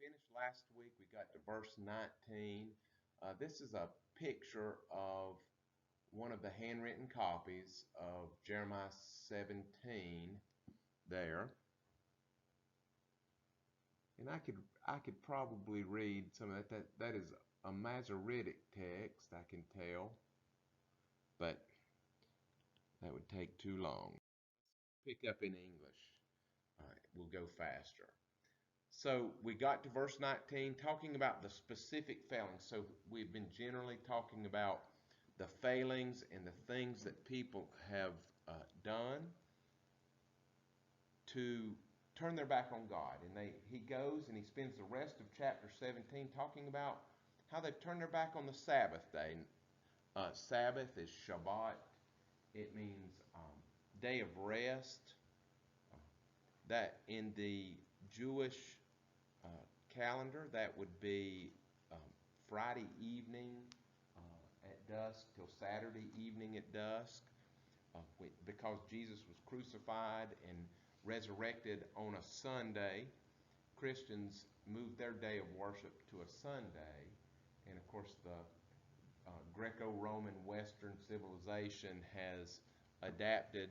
finished last week. We got to verse 19. This is a picture of one of the handwritten copies of Jeremiah 17 there. And I could probably read some of that. That is a Masoretic text, I can tell, but that would take too long. Pick up in English. All right, we'll go faster. So we got to verse 19 talking about the specific failings. So we've been generally talking about the failings and the things that people have done to turn their back on God. And he goes and he spends the rest of chapter 17 talking about how they've turned their back on the Sabbath day. Sabbath is Shabbat. It means day of rest. That in the Jewish calendar, that would be Friday evening at dusk till Saturday evening at dusk. Because Jesus was crucified and resurrected on a Sunday, Christians moved their day of worship to a Sunday. And of course, the Greco-Roman Western civilization has adapted,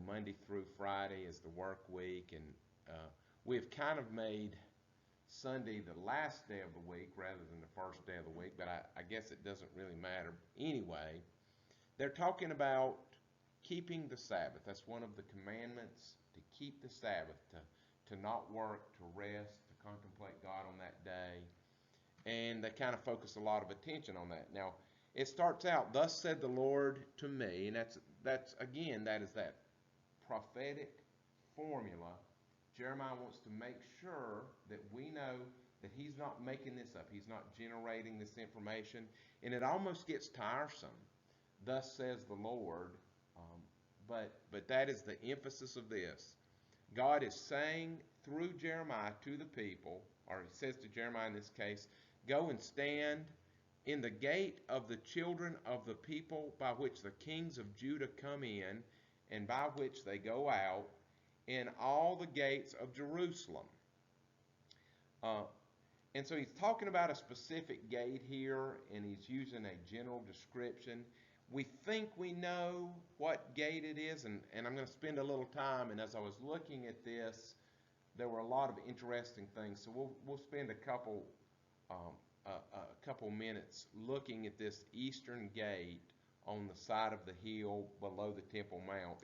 Monday through Friday as the work week, and we've kind of made Sunday the last day of the week rather than the first day of the week, but I guess it doesn't really matter. Anyway, they're talking about keeping the Sabbath. That's one of the commandments, to keep the Sabbath, to not work, to rest, to contemplate God on that day. And they kind of focus a lot of attention on that. Now, it starts out, "Thus said the Lord to me," and that is that prophetic formula. Jeremiah wants to make sure that we know that he's not making this up. He's not generating this information, and it almost gets tiresome. "Thus says the Lord," but that is the emphasis of this. God is saying through Jeremiah to the people, or he says to Jeremiah in this case, "Go and stand in the gate of the children of the people by which the kings of Judah come in, and by which they go out, in all the gates of Jerusalem." And so he's talking about a specific gate here, and he's using a general description. We think we know what gate it is, and I'm going to spend a little time. And as I was looking at this, there were a lot of interesting things. So we'll spend a couple minutes looking at this eastern gate on the side of the hill below the Temple Mount.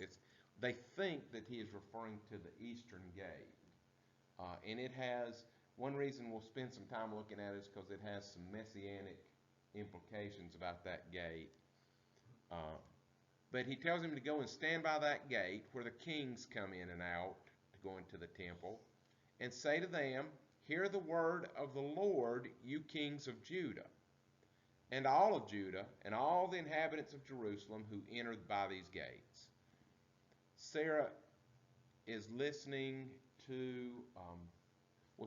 They think that he is referring to the eastern gate, and it has. One reason we'll spend some time looking at it is because it has some messianic implications about that gate. But he tells him to go and stand by that gate where the kings come in and out to go into the temple, and say to them, "Hear the word of the Lord, you kings of Judah, and all of Judah, and all the inhabitants of Jerusalem who enter by these gates." Sarah is listening to,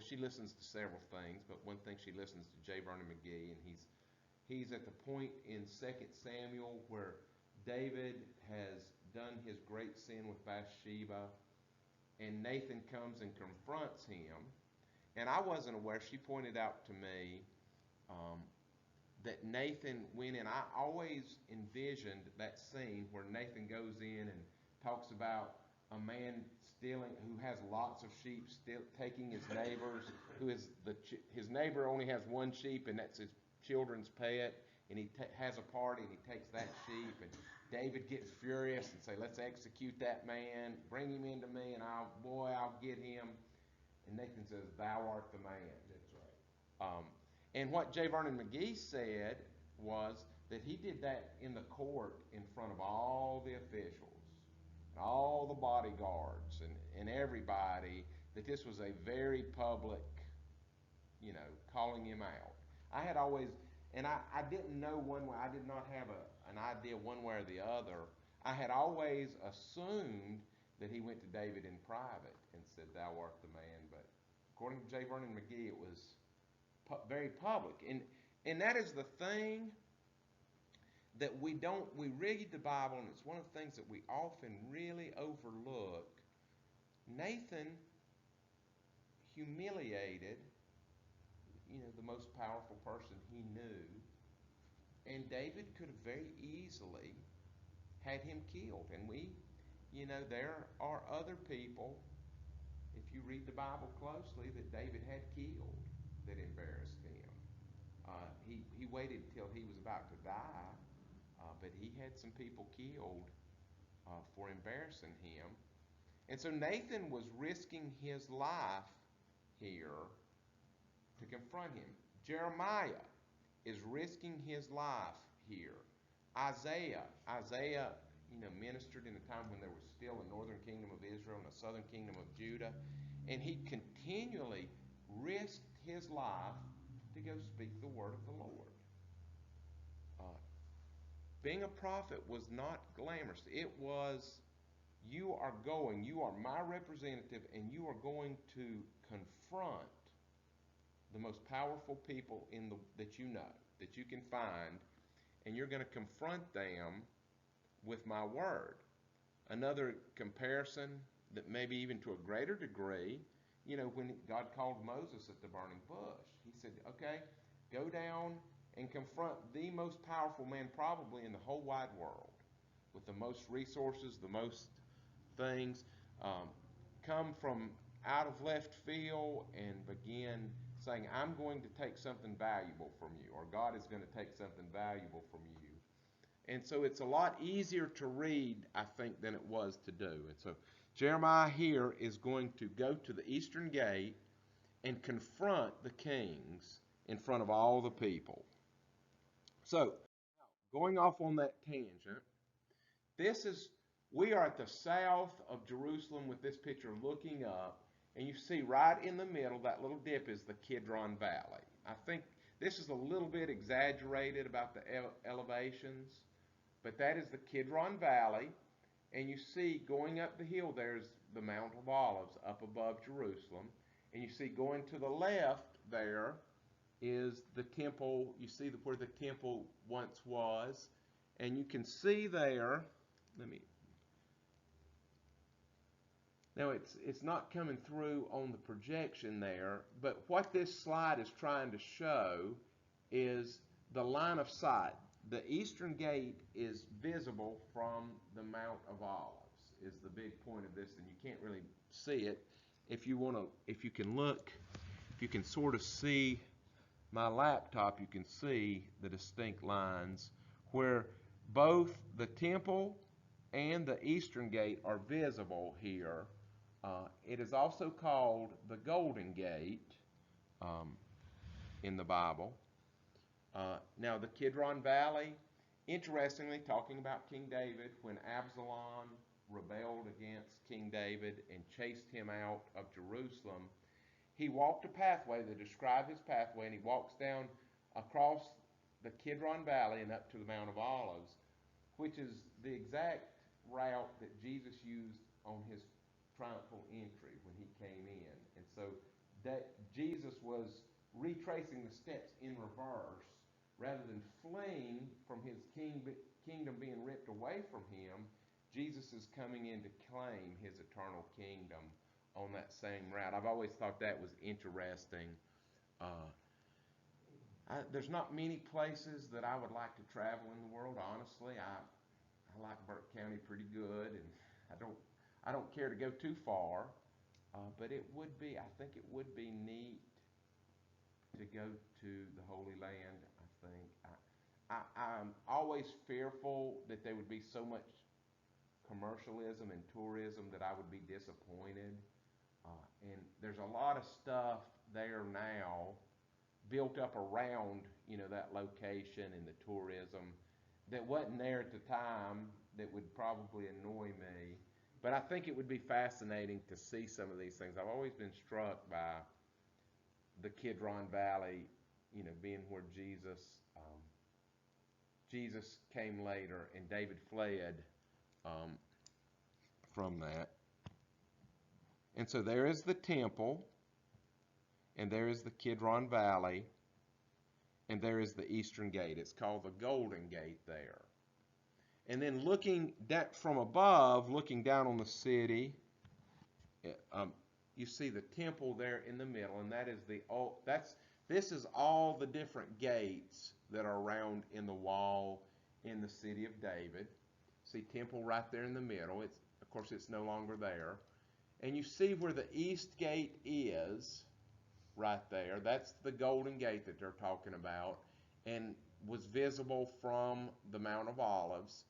she listens to several things, but one thing, she listens to J. Vernon McGee, and he's at the point in 2 Samuel where David has done his great sin with Bathsheba, and Nathan comes and confronts him. And I wasn't aware, she pointed out to me that Nathan went in. I always envisioned that scene where Nathan goes in and talks about a man stealing, who has lots of sheep, taking his neighbor's, his neighbor only has one sheep, and that's his children's pet, and he has a party, and he takes that sheep, and David gets furious and say, "Let's execute that man, bring him into me, and I'll get him." And Nathan says, "Thou art the man." That's right. And what J. Vernon McGee said was that he did that in the court in front of all the officials, all the bodyguards, and everybody, that this was a very public, calling him out. I had always, and I didn't know one way, I did not have an idea one way or the other. I had always assumed that he went to David in private and said, "Thou art the man," but according to J. Vernon McGee, it was very public. And that is the thing that we read the Bible, and it's one of the things that we often really overlook. Nathan humiliated the most powerful person he knew. And David could have very easily had him killed. And there are other people, if you read the Bible closely, that David had killed that embarrassed him. He waited until he was about to die, but he had some people killed for embarrassing him. And so Nathan was risking his life here to confront him. Jeremiah is risking his life here. Isaiah, ministered in a time when there was still a northern kingdom of Israel and a southern kingdom of Judah, and he continually risked his life to go speak the word of the Lord. Being a prophet was not glamorous. It was, you are my representative, and you are going to confront the most powerful people that you can find, and you're going to confront them with my word. Another comparison that maybe even to a greater degree, when God called Moses at the burning bush, he said, okay, go down and confront the most powerful man probably in the whole wide world, with the most resources, the most things, come from out of left field and begin saying, I'm going to take something valuable from you, or God is going to take something valuable from you. And so it's a lot easier to read, I think, than it was to do. And so Jeremiah here is going to go to the eastern gate and confront the kings in front of all the people. So, going off on that tangent, we are at the south of Jerusalem with this picture looking up, and you see right in the middle, that little dip is the Kidron Valley. I think this is a little bit exaggerated about the elevations, but that is the Kidron Valley, and you see going up the hill there's the Mount of Olives up above Jerusalem, and you see going to the left there is the temple. You see where the temple once was, and you can see there, now it's not coming through on the projection there, but what this slide is trying to show is the line of sight. The eastern gate is visible from the Mount of Olives, is the big point of this, and you can't really see it. If you can look, if you can sort of see my laptop, you can see the distinct lines where both the temple and the eastern gate are visible here. It is also called the Golden Gate in the Bible. Now, the Kidron Valley, interestingly, talking about King David, when Absalom rebelled against King David and chased him out of Jerusalem, he walked a pathway. They describe his pathway, and he walks down across the Kidron Valley and up to the Mount of Olives, which is the exact route that Jesus used on his triumphal entry when he came in. And so that Jesus was retracing the steps in reverse rather than fleeing from his kingdom being ripped away from him. Jesus is coming in to claim his eternal kingdom on that same route. I've always thought that was interesting. There's not many places that I would like to travel in the world, honestly. I like Burke County pretty good, and I don't care to go too far, but I think it would be neat to go to the Holy Land. I think I'm always fearful that there would be so much commercialism and tourism that I would be disappointed. And there's a lot of stuff there now built up around that location and the tourism that wasn't there at the time that would probably annoy me. But I think it would be fascinating to see some of these things. I've always been struck by the Kidron Valley, being where Jesus came later, and David fled from that. And so there is the temple, and there is the Kidron Valley, and there is the eastern gate. It's called the Golden Gate there. And then looking from above, looking down on the city, you see the temple there in the middle, and that's This is all the different gates that are around in the wall in the city of David. See temple right there in the middle. It's, of course, it's no longer there. And you see where the east gate is right there. That's the golden gate that they're talking about, and was visible from the Mount of Olives.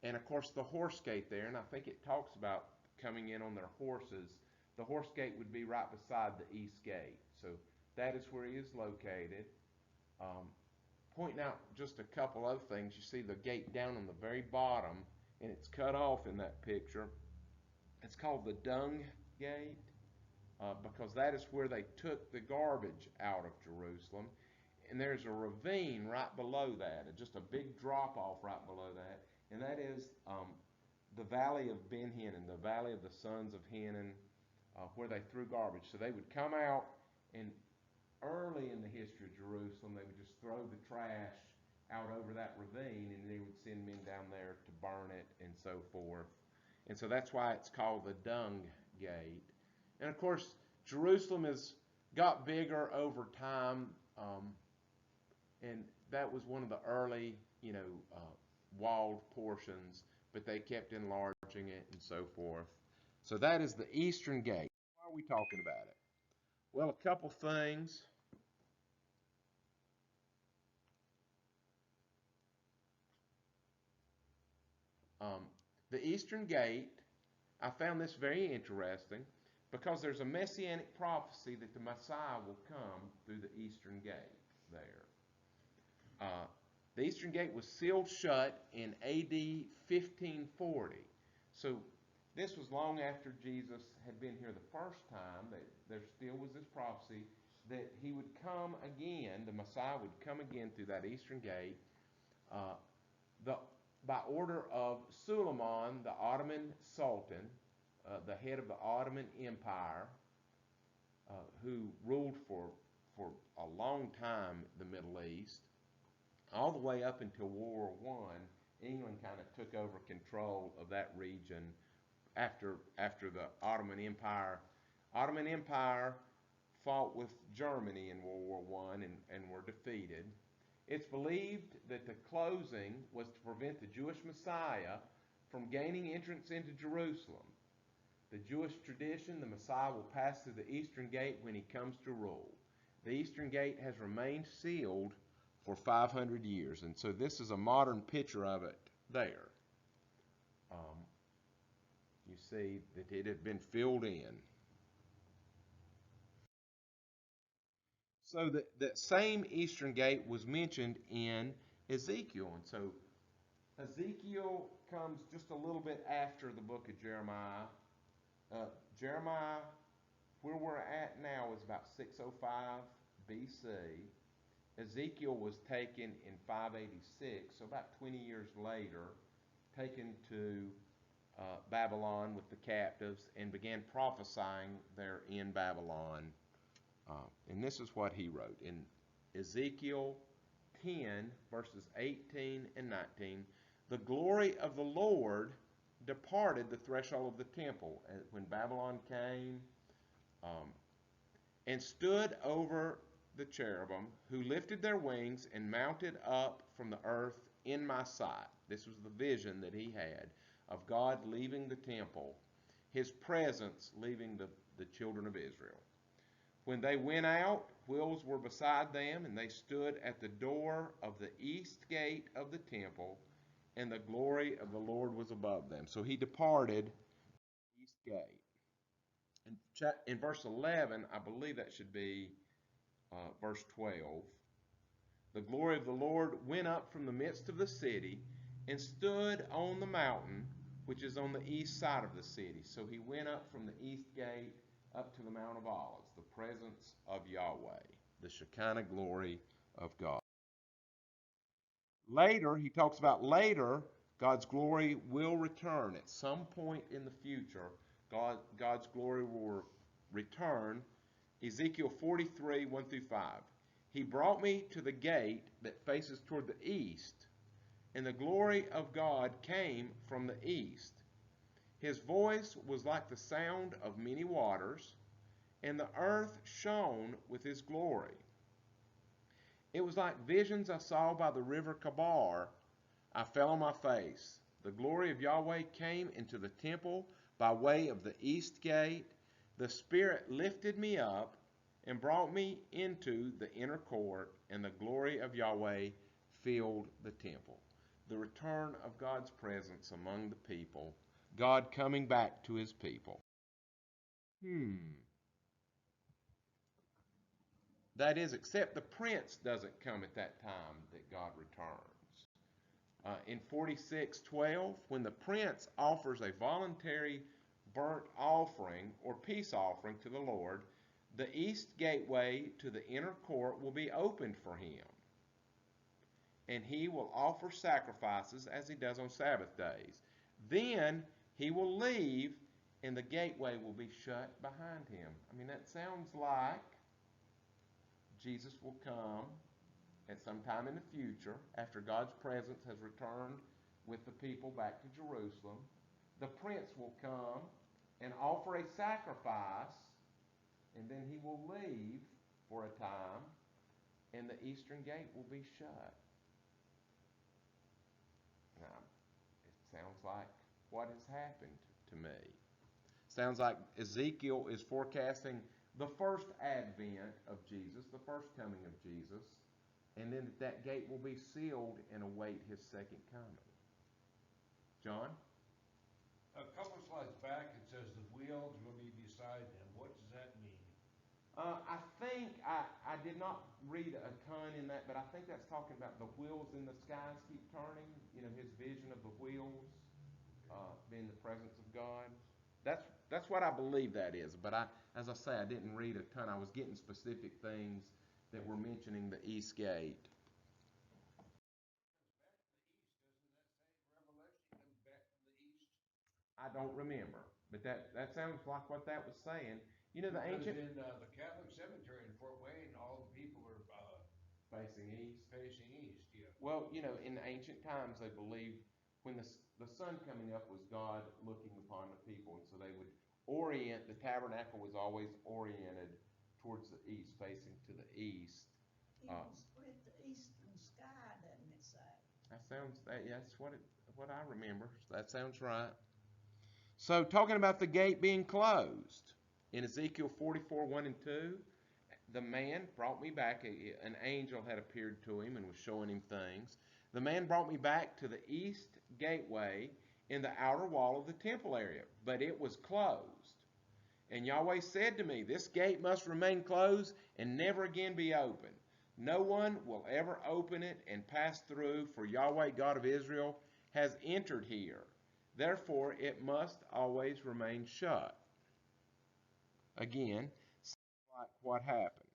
And of course, the horse gate there, and I think it talks about coming in on their horses. The horse gate would be right beside the east gate. So that is where he is located. Um, Pointing out just a couple other things. You see the gate down on the very bottom, and it's cut off in that picture. It's called the dung gate because that is where they took the garbage out of Jerusalem. And there's a ravine right below that, just a big drop off right below that, and that is the valley of Ben Hinnom, the valley of the sons of Hinnom, where they threw garbage. So they would come out, and early in the history of Jerusalem, they would just throw the trash out over that ravine, and they would send men down there to burn it and so forth. And so that's why it's called the Dung Gate. And of course, Jerusalem has got bigger over time, and that was one of the early, walled portions, but they kept enlarging it and so forth. So that is the Eastern Gate. Why are we talking about it? Well, a couple things. The Eastern Gate, I found this very interesting because there's a messianic prophecy that the Messiah will come through the Eastern Gate there. The Eastern Gate was sealed shut in AD 1540. So this was long after Jesus had been here the first time. That there still was this prophecy that he would come again, the Messiah would come again through that Eastern Gate. Uh, the by order of Suleiman, the Ottoman Sultan, the head of the Ottoman Empire, who ruled for a long time the Middle East, all the way up until World War I. England kind of took over control of that region after the Ottoman Empire. Ottoman Empire fought with Germany in World War I and were defeated. It's believed that the closing was to prevent the Jewish Messiah from gaining entrance into Jerusalem. The Jewish tradition, the Messiah will pass through the Eastern Gate when he comes to rule. The Eastern Gate has remained sealed for 500 years, and so this is a modern picture of it there. You see that it had been filled in. So that same Eastern Gate was mentioned in Ezekiel, and so Ezekiel comes just a little bit after the book of Jeremiah. Jeremiah, where we're at now, is about 605 BC. Ezekiel was taken in 586, so about 20 years later, taken to Babylon with the captives and began prophesying there in Babylon. And this is what he wrote in Ezekiel 10, verses 18 and 19. The glory of the Lord departed the threshold of the temple when Babylon came, and stood over the cherubim, who lifted their wings and mounted up from the earth in my sight. This was the vision that he had of God leaving the temple, his presence leaving the children of Israel. When they went out, wheels were beside them, and they stood at the door of the east gate of the temple, and the glory of the Lord was above them. So he departed the east gate. In verse 11, I believe that should be verse 12. The glory of the Lord went up from the midst of the city and stood on the mountain, which is on the east side of the city. So he went up from the east gate up to the Mount of Olives, the presence of Yahweh, the Shekinah glory of God. Later, he talks about later, God's glory will return. At some point in the future, God's glory will return. Ezekiel 43, 1 through 5. He brought me to the gate that faces toward the east, and the glory of God came from the east. His voice was like the sound of many waters, and the earth shone with his glory. It was like visions I saw by the river Kabar. I fell on my face. The glory of Yahweh came into the temple by way of the east gate. The Spirit lifted me up and brought me into the inner court, and the glory of Yahweh filled the temple. The return of God's presence among the people, God coming back to his people. That is, except the prince doesn't come at that time that God returns. In 46:12, when the prince offers a voluntary burnt offering or peace offering to the Lord, the east gateway to the inner court will be opened for him, and he will offer sacrifices as he does on Sabbath days. Then he will leave, and the gateway will be shut behind him. I mean, that sounds like Jesus will come at some time in the future after God's presence has returned with the people back to Jerusalem. The prince will come and offer a sacrifice, and then he will leave for a time, and the eastern gate will be shut. Now, it sounds like what has happened to me. Sounds like Ezekiel is forecasting the first advent of Jesus, the first coming of Jesus, and then that gate will be sealed and await his second coming. John? A couple of slides back, it says the wheels will be beside him. What does that mean? I think I did not read a ton in that, but I think that's talking about the wheels in the skies keep turning. You know, his vision of the wheels being the presence of God. That's what I believe that is. But as I say, I didn't read a ton. I was getting specific things that were mentioning the East Gate. I don't remember, but that sounds like what that was saying. You know, the Because ancient in the Catholic cemetery in Fort Wayne, all the people are facing east. facing east. Yeah. Well, you know, in the ancient times, they believed when the sun coming up was God looking upon the people, and so they would orient. The tabernacle was always oriented towards the east, facing to the east. He will split the eastern sky, doesn't it say? That's what I remember. That sounds right. So, talking about the gate being closed in Ezekiel 44:1 and 2, the man brought me back. An angel had appeared to him and was showing him things. The man brought me back to the east gateway in the outer wall of the temple area, but it was closed. And Yahweh said to me, "This gate must remain closed and never again be opened. No one will ever open it and pass through, for Yahweh, God of Israel, has entered here. Therefore, it must always remain shut." Again, like what happened.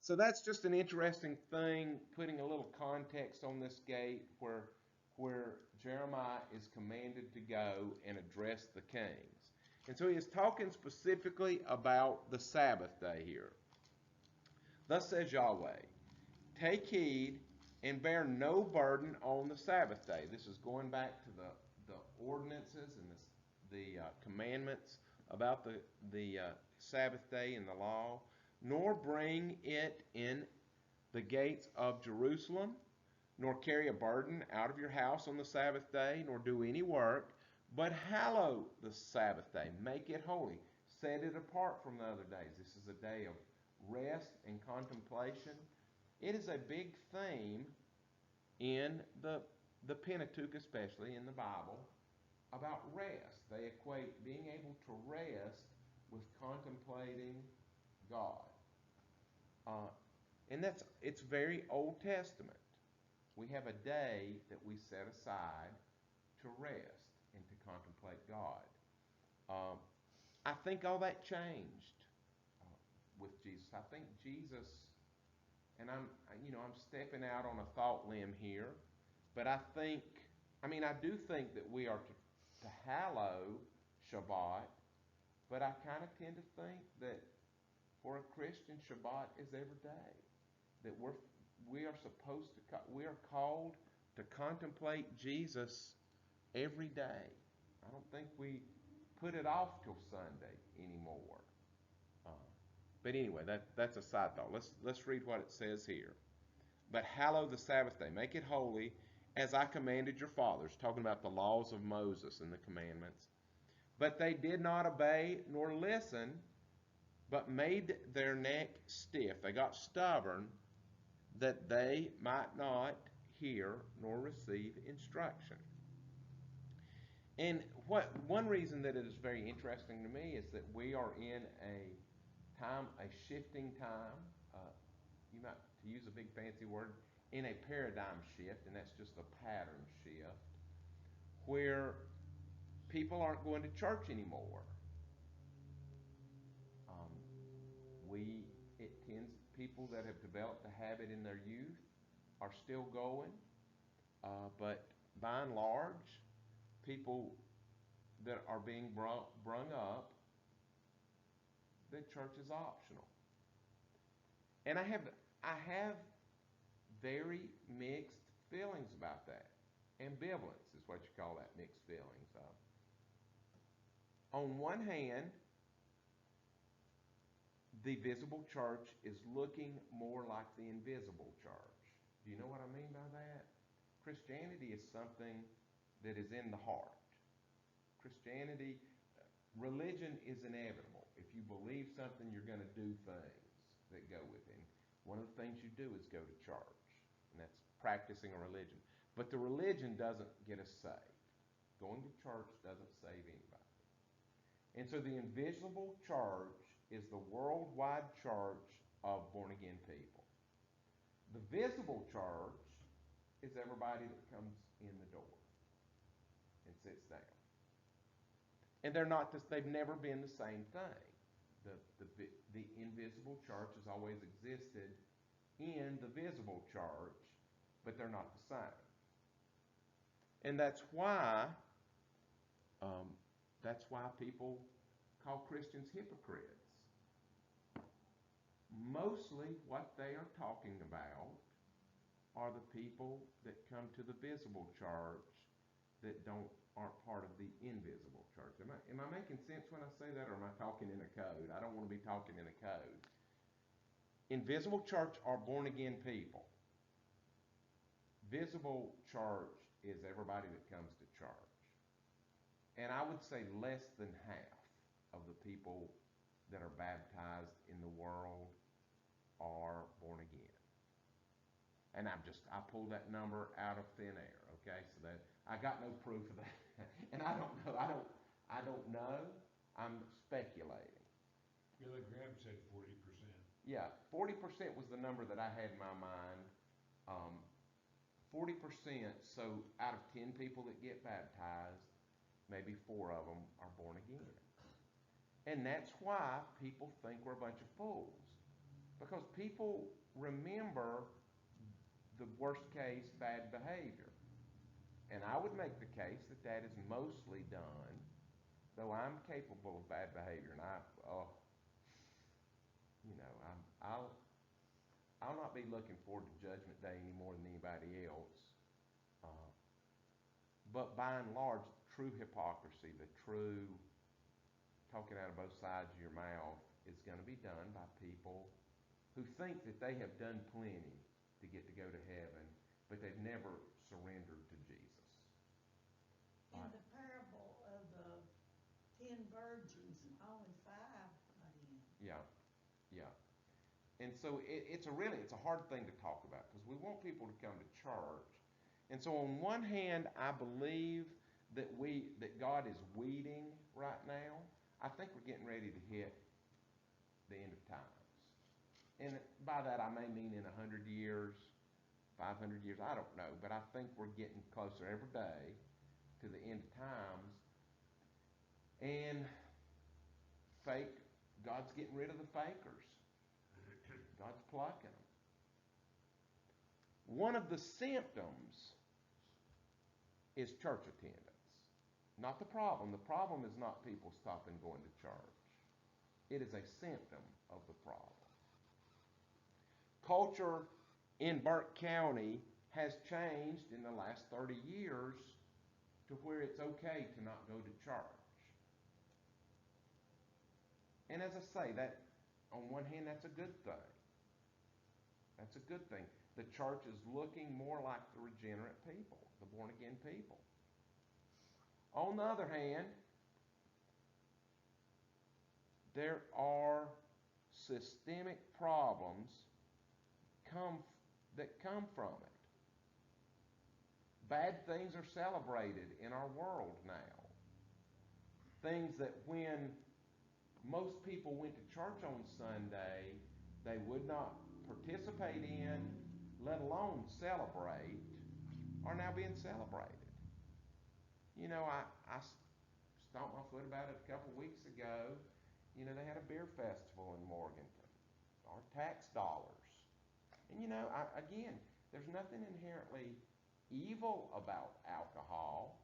So that's just an interesting thing, putting a little context on this gate where Jeremiah is commanded to go and address the kings. And so he is talking specifically about the Sabbath day here. Thus says Yahweh, "Take heed and bear no burden on the Sabbath day." This is going back to the ordinances and the commandments about the Sabbath day and the law. "Nor bring it in the gates of Jerusalem, nor carry a burden out of your house on the Sabbath day, nor do any work, but hallow the Sabbath day, make it holy, set it apart from the other days." This is a day of rest and contemplation. It is a big theme in the Pentateuch, especially in the Bible, about rest. They equate being able to rest with contemplating God. And it's very Old Testament. We have a day that we set aside to rest and to contemplate God. I think all that changed with Jesus. I think Jesus, and I'm stepping out on a thought limb here, but I do think that we are to hallow Shabbat, but I kind of tend to think that for a Christian, Shabbat is every day. That we are called to contemplate Jesus every day. I don't think we put it off till Sunday anymore. Uh, but anyway, that's a side thought. Let's read what it says here. but hallow the Sabbath day. Make it holy as I commanded your fathers. Talking about the laws of Moses and the commandments. But they did not obey nor listen, but made their neck stiff. They got stubborn that they might not hear nor receive instruction. And one reason that it is very interesting to me is that we are in a shifting time. You might, to use a big fancy word, in a paradigm shift, and that's just a pattern shift, where people aren't going to church anymore. Um, it tends, people that have developed a habit in their youth are still going, but by and large, people that are being brung up, the church is optional. And I have very mixed feelings about that. Ambivalence is what you call that, mixed feelings. On one hand, the visible church is looking more like the invisible church. Do you know what I mean by that? Christianity is something that is in the heart. Christianity, religion is inevitable. If you believe something, you're going to do things that go with it. One of the things you do is go to church, and that's practicing a religion. But the religion doesn't get us saved. Going to church doesn't save anybody. And so the invisible church is the worldwide church of born-again people. The visible church is everybody that comes in the door and sits down. And they've never been the same thing. The invisible church has always existed in the visible church, but they're not the same. And that's why people call Christians hypocrites. Mostly what they are talking about are the people that come to the visible church that aren't part of the invisible church. Am I making sense when I say that, or am I talking in a code? I don't want to be talking in a code. Invisible church are born again people. Visible church is everybody that comes to church. And I would say less than half of the people that are baptized in the world are born again. And I pulled that number out of thin air, okay? So that I got no proof of that. And I don't know. I'm speculating. Billy Graham said 40%. Yeah, 40% was the number that I had in my mind. 40%, so out of 10 people that get baptized, maybe 4 of them are born again. And that's why people think we're a bunch of fools. Because people remember the worst case bad behavior. And I would make the case that is mostly done, though I'm capable of bad behavior, and I'll not be looking forward to Judgment Day any more than anybody else. But by and large, true hypocrisy, the true talking out of both sides of your mouth, is going to be done by people who think that they have done plenty to get to go to heaven, but they've never surrendered to Jesus. In the parable of the 10 virgins, only 5 got in. Yeah. And so it's a hard thing to talk about because we want people to come to church. And so on one hand, I believe that God is weeding right now. I think we're getting ready to hit the end of times. And by that I may mean in 100 years, 500 years, I don't know. But I think we're getting closer every day to the end of times. And God's getting rid of the fakers. God's plucking them. One of the symptoms is church attendance. Not the problem. The problem is not people stopping going to church. It is a symptom of the problem. Culture in Burke County has changed in the last 30 years to where it's okay to not go to church. And as I say, that on one hand, that's a good thing. That's That's a good thing. The church is looking more like the regenerate people, the born again people. On the other hand, there are systemic problems that come from it. Bad things are celebrated in our world now. Things that when most people went to church on Sunday, they would not participate in, let alone celebrate, are now being celebrated. You know, I stomped my foot about it a couple weeks ago. You know, they had a beer festival in Morganton, our tax dollars. And you know, again, there's nothing inherently evil about alcohol,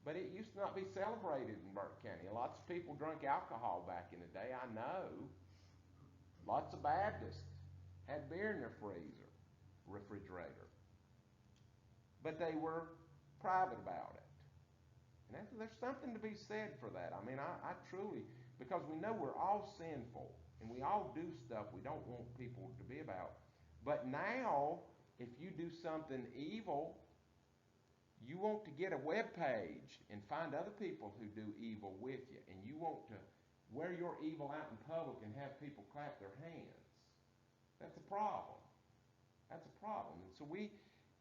but it used to not be celebrated in Burke County. Lots of people drank alcohol back in the day, I know. Lots of Baptists had beer in their refrigerator. But they were private about it. And there's something to be said for that. I mean, I truly, because we know we're all sinful, and we all do stuff we don't want people to be about. But now, if you do something evil, you want to get a web page and find other people who do evil with you, and you want to wear your evil out in public and have people clap their hands. That's a problem. That's a problem. And so we,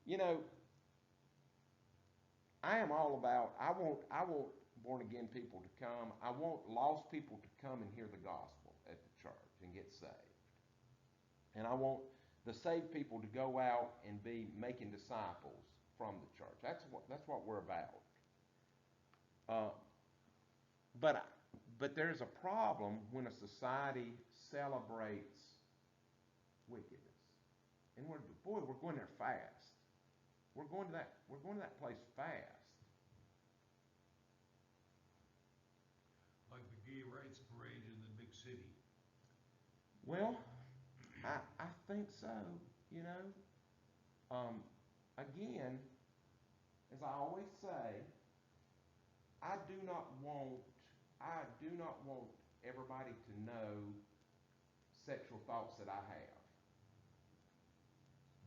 you know, I am all about, I want born again people to come. I want lost people to come and hear the gospel at the church and get saved. And I want the saved people to go out and be making disciples from the church. That's what we're about. But there's a problem when a society celebrates wickedness. And we're going there fast. We're going to that place fast. Like the gay rights parade in the big city. Well, I think so, you know. Again, as I always say, I do not want everybody to know sexual thoughts that I have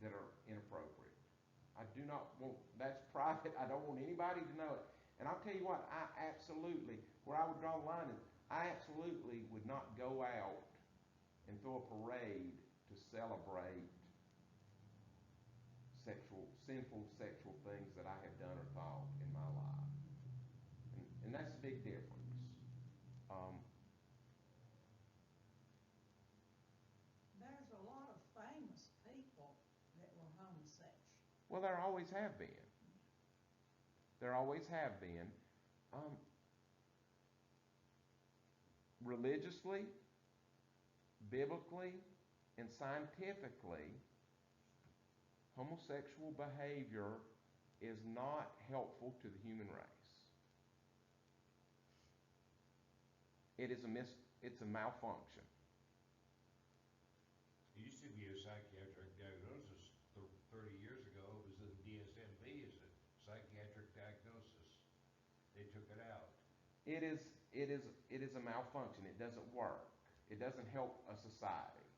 that are inappropriate. I do not want, that's private. I don't want anybody to know it. And I'll tell you what, where I would draw the line is, I absolutely would not go out and throw a parade to celebrate sinful sexual things that I have done or thought in my life. And that's a big difference. There's a lot of famous people that were homosexual. Well, there always have been. There always have been. Religiously, biblically, and scientifically, homosexual behavior is not helpful to the human race. It's a malfunction. It used to be a psychiatric diagnosis 30 years ago. It was in the DSM-V as a psychiatric diagnosis. They took it out. It is a malfunction. It doesn't work. It doesn't help a society.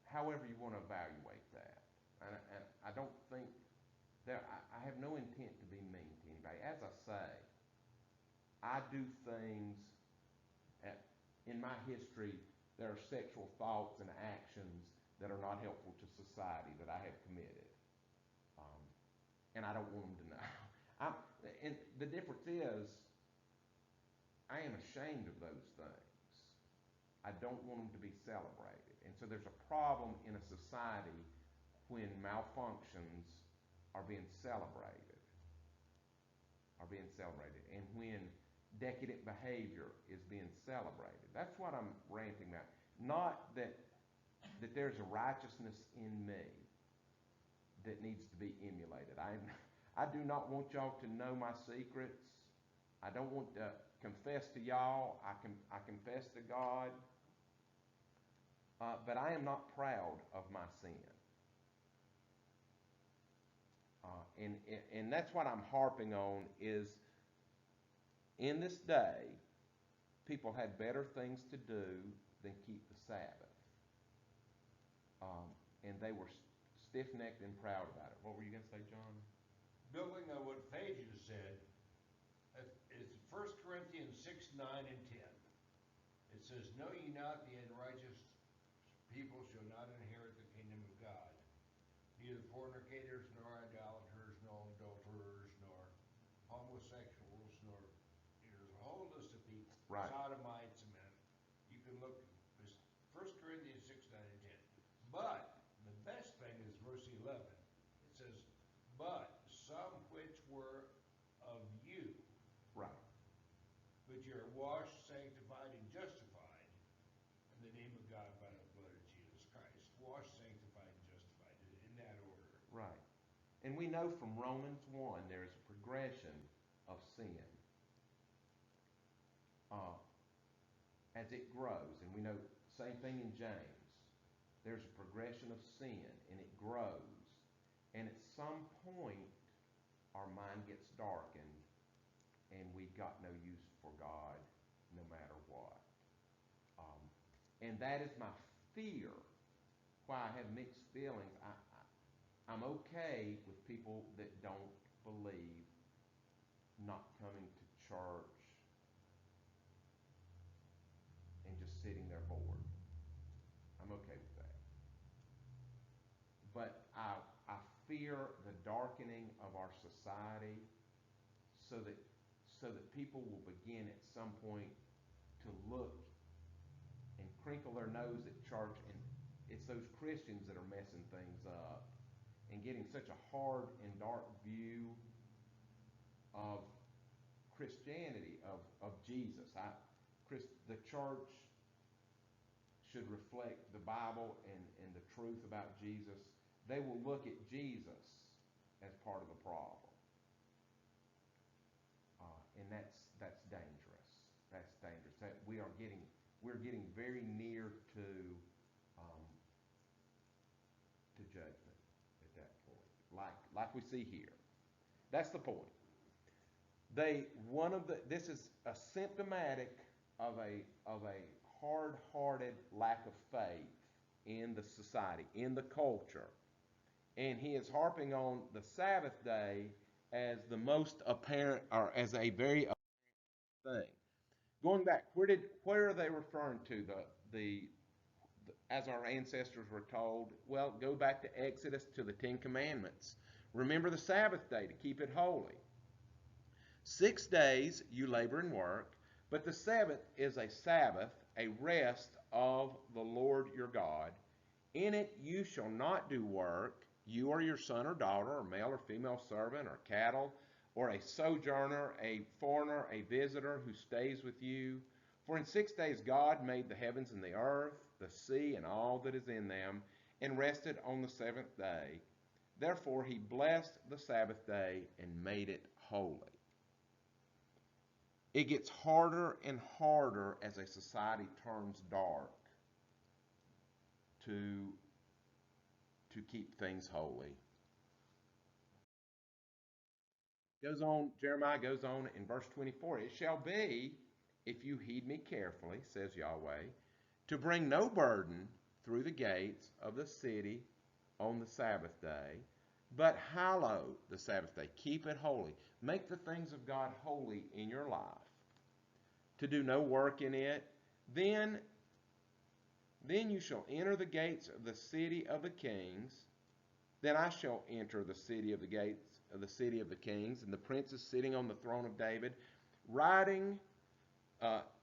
However you want to evaluate that. And I don't think I have no intent to be mean to anybody. As I say, I do things in my history. There are sexual thoughts and actions that are not helpful to society that I have committed. And I don't want them to know. And the difference is, I am ashamed of those things. I don't want them to be celebrated. And so there's a problem in a society when malfunctions are being celebrated. And when decadent behavior is being celebrated. That's what I'm ranting about. Not that there's a righteousness in me that needs to be emulated. I do not want y'all to know my secrets. I don't want to confess to y'all. I confess to God. But I am not proud of my sin. And that's what I'm harping on is, in this day, people had better things to do than keep the Sabbath. they were stiff-necked and proud about it. What were you going to say, John? Building on what Paige has said, it's 1 Corinthians 6, 9, and 10. It says, "Know ye not the unrighteous people shall not inherit the kingdom of God? Neither fornicators, nor idolaters, nor adulterers, nor homosexuals, nor," there's a whole list of people. Right. Sodomites, and you can look at this 1 Corinthians 6, 9, and 10. But the best thing is verse 11. It says, "But some which were of you, Right. but you are washed, sanctified, and justified in the name of God by the blood of Jesus Christ." Washed, sanctified, and justified in that order. Right. And we know from Romans 1 there is a progression of sin uh, as it grows. And we know same thing in James. There's a progression of sin and it grows. And at some point, our mind gets darkened and we've got no use for God no matter what. And that is my fear, why I have mixed feelings. I'm okay with people that don't believe not coming to church and just sitting there bored. I'm okay with that. But I fear the darkening of our society so that people will begin at some point to look and crinkle their nose at church, and it's those Christians that are messing things up and getting such a hard and dark view of Christianity, of Jesus. The church should reflect the Bible and the truth about Jesus. They will look at Jesus as part of the problem, and that's dangerous. That's dangerous. We're getting very near um, to judgment at that point, like we see here. That's the point. This is a symptomatic of a hard-hearted lack of faith in the society, in the culture. And he is harping on the Sabbath day as the most apparent, or as a very apparent thing. Going back, where are they referring to the as our ancestors were told? Well, go back to Exodus, to the Ten Commandments. Remember the Sabbath day to keep it holy. 6 days you labor and work, but the seventh is a Sabbath, a rest of the Lord your God. In it you shall not do work, you or your son or daughter, or male or female servant, or cattle, or a sojourner, a foreigner, a visitor who stays with you. For in 6 days God made the heavens and the earth, the sea, and all that is in them, and rested on the seventh day. Therefore he blessed the Sabbath day and made it holy. It gets harder and harder as a society turns dark to keep things holy. Jeremiah goes on in verse 24. It shall be, if you heed me carefully, says Yahweh, to bring no burden through the gates of the city on the Sabbath day, but hallow the Sabbath day. Keep it holy. Make the things of God holy in your life. To do no work in it. Then you shall enter the gates of the city of the kings. Then I shall enter the city of the gates of the city of the kings, and the princes sitting on the throne of David, riding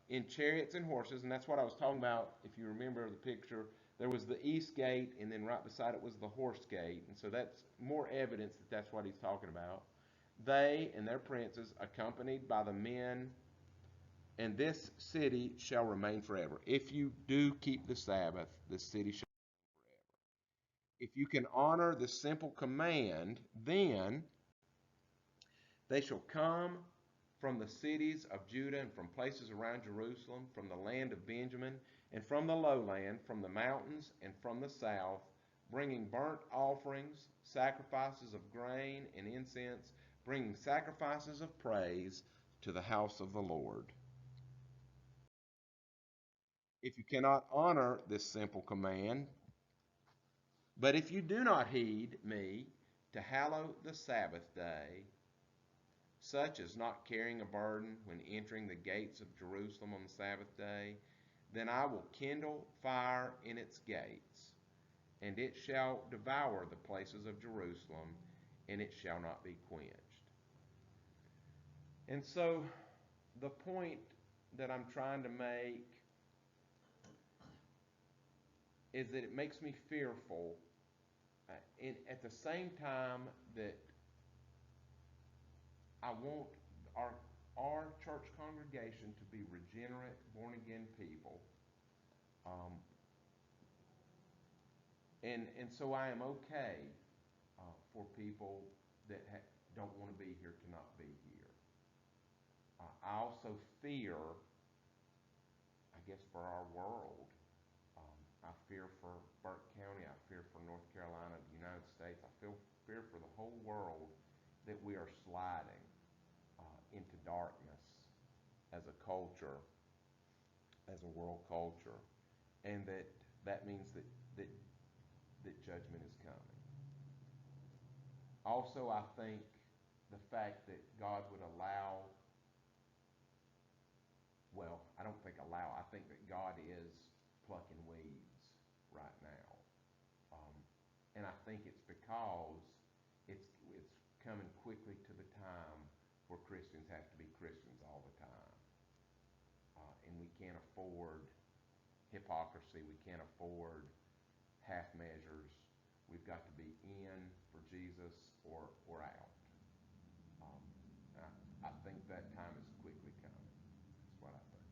in chariots and horses. And that's what I was talking about. If you remember the picture, there was the east gate, and then right beside it was the horse gate. And so that's more evidence that that's what he's talking about. They and their princes, accompanied by the men, and this city shall remain forever. If you do keep the Sabbath, this city shall remain forever. If you can honor this simple command, then they shall come from the cities of Judah and from places around Jerusalem, from the land of Benjamin and from the lowland, from the mountains and from the south, bringing burnt offerings, sacrifices of grain and incense, bringing sacrifices of praise to the house of the Lord. If you cannot honor this simple command, But if you do not heed me to hallow the Sabbath day, such as not carrying a burden when entering the gates of Jerusalem on the Sabbath day, then I will kindle fire in its gates, and it shall devour the places of Jerusalem, and it shall not be quenched. And so the point that I'm trying to make is that it makes me fearful at the same time that I want our church congregation to be regenerate, born again people. And so I am okay for people that don't want to be here to not be here. I also fear, I guess, for our world. I fear for Burke County. I fear for North Carolina, the United States. I fear for the whole world that we are sliding into darkness as a culture, as a world culture, and that means that judgment is coming. Also, I think the fact that God would allow, well, I don't think allow, I think that God is plucking weeds right now. And I think it's because it's coming quickly to the time where Christians have to be Christians all the time. And we can't afford hypocrisy. We can't afford half measures. We've got to be in for Jesus or out. I think that time is quickly coming. That's what I think.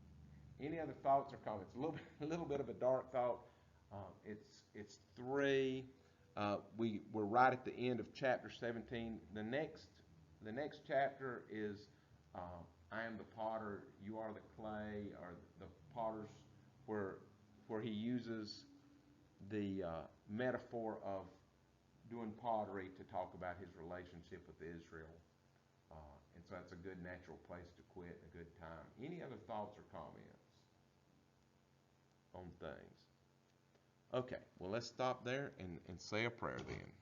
Any other thoughts or comments? A little bit of a dark thought. It's 3. We're right at the end of chapter 17. The next chapter is I am the potter, you are the clay, or the potter's, where he uses the metaphor of doing pottery to talk about his relationship with Israel. And so that's a good natural place to quit, a good time. Any other thoughts or comments on things? Okay, well, let's stop there and say a prayer then.